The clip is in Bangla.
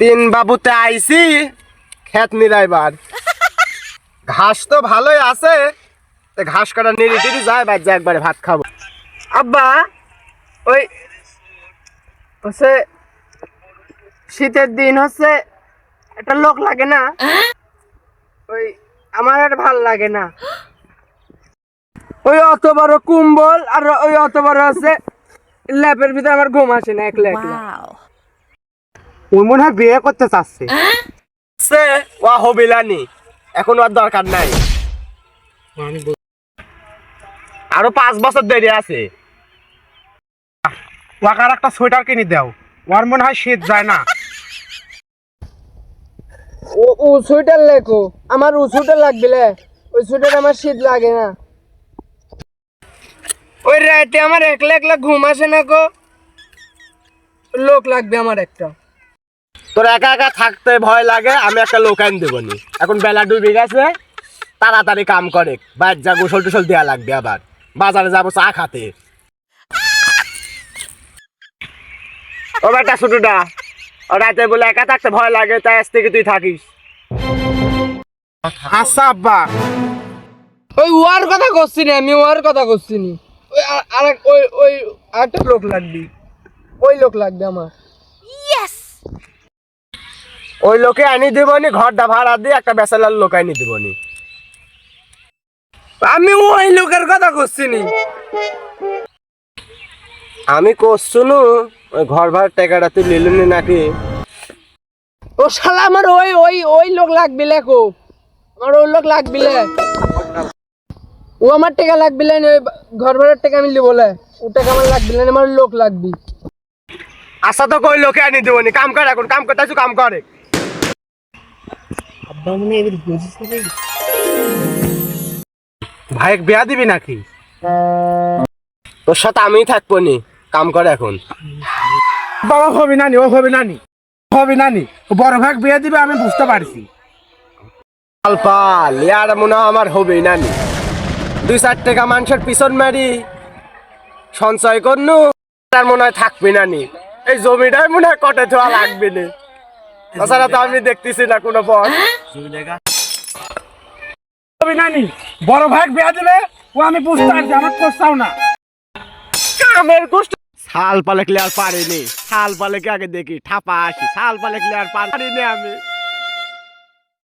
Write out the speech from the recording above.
তিন বাবুতে আইছি খেত নিরাইবার। ঘাস তো ভালোই আছে, ঘাস কাটা নিরি টিরি যায় বাদ যায় একবারে ভাত খাবো। আব্বা ওই হচ্ছে শীতের দিন হচ্ছে একটা লোক লাগে না, ওই আমার আর ভাল লাগে না। ওই অত বড় কুম্বল আর ওই অত বড় হচ্ছে ল্যাপের ভিতরে আমার ঘুম আসে না একলা একলা। ওই মনে হয় বিয়ে করতে চাচ্ছে। সে ও হবিলানি, এখন ওর দরকার নাই, আরো 5 বছর দেরি আছে। ওয়াকার একটা সোয়েটার কিনে দাও, ওর মনে হয় শীত যায় না। ও সোয়েটার লেখো, আমার ও সোয়েটার লাগবে, ওই সোয়েটার আমার শীত লাগে না। ওই রাতে আমার একলা একলা ঘুম আসে না গো, লোক লাগবে আমার একটা। তোর একা একা থাকতে ভয় লাগে, আমি একটা লোক আইন দেবো নি। এখন বেলা ডুবে গেছে, তাড়াতাড়ি কাম করে বাইর যা, গোসল টোসল দেওয়া লাগবে, আবার বাজারে যাবো চা খাতে। ও বেটা ছোটটা, ও রাতে বলে একা থাকতে ভয় লাগে, তাই আজ থেকে তুই থাকিস। আচ্ছা আব্বা। ওই ওয়ার কথা করছি না, আমি ওয়ার কথা করছি নি। ওই আরেক ওই ওই আরেকটা লোক লাগবে, ওই লোক লাগবে আমার। ওই লোকে আনি দেবনি, ঘরটা ভাড়া দিয়ে একটা বেসালার লোক আনি দেবনি। আমি ওই লোকের কথা করছি নি। আমি করছুনু ওই ঘর ভাড়ার টাকাটা তুই লিলুনি নাকি? ও শালা আমার ওই ওই ওই লোক লাগবে লেখো, আমার ওই লোক লাগবে। ও আমার টাকা লাগবে না, ওই ঘর ভাড়ার টাকা আমি লিবো, ও টাকা আমার লাগবে না, আমার লোক লাগবে। আচ্ছা তো কই লোকে আনি দেবনি, কাম কর, এখন কাম করতে কাম করে। ভাই বিয়া দিবি নাকি? তোর সাথে আমিই থাকবো নি, কাম করে এখন। বাবা হবে নানি, ও হবে নানি, হবে নানি, ও বড় ভাগ বিয়ে দিবে, আমি বুঝতে পারছি। পাল ইয়ার মনে হয় আমার হবেই নানি। 2-4 টাকা মানুষের পিছন মারি সঞ্চয় করনু, তার মনে হয় থাকবি নানি। এই জমিটাই মনে হয় কটে ধোয়া লাগবে না, তাছাড়া তো আমি দেখতেছি না কোনো পথ। হবে নানি, বড় ভাগ বিয়ে দিবে, ও আমি বুঝতে পারছি, আমার কোথাও না। কামের গোষ্ঠ শাল পালেকলে আর পারিনি, শাল পালেকে আগে দেখি ঠাপা আসি, শাল পালেকলে আর পারিনি আমি।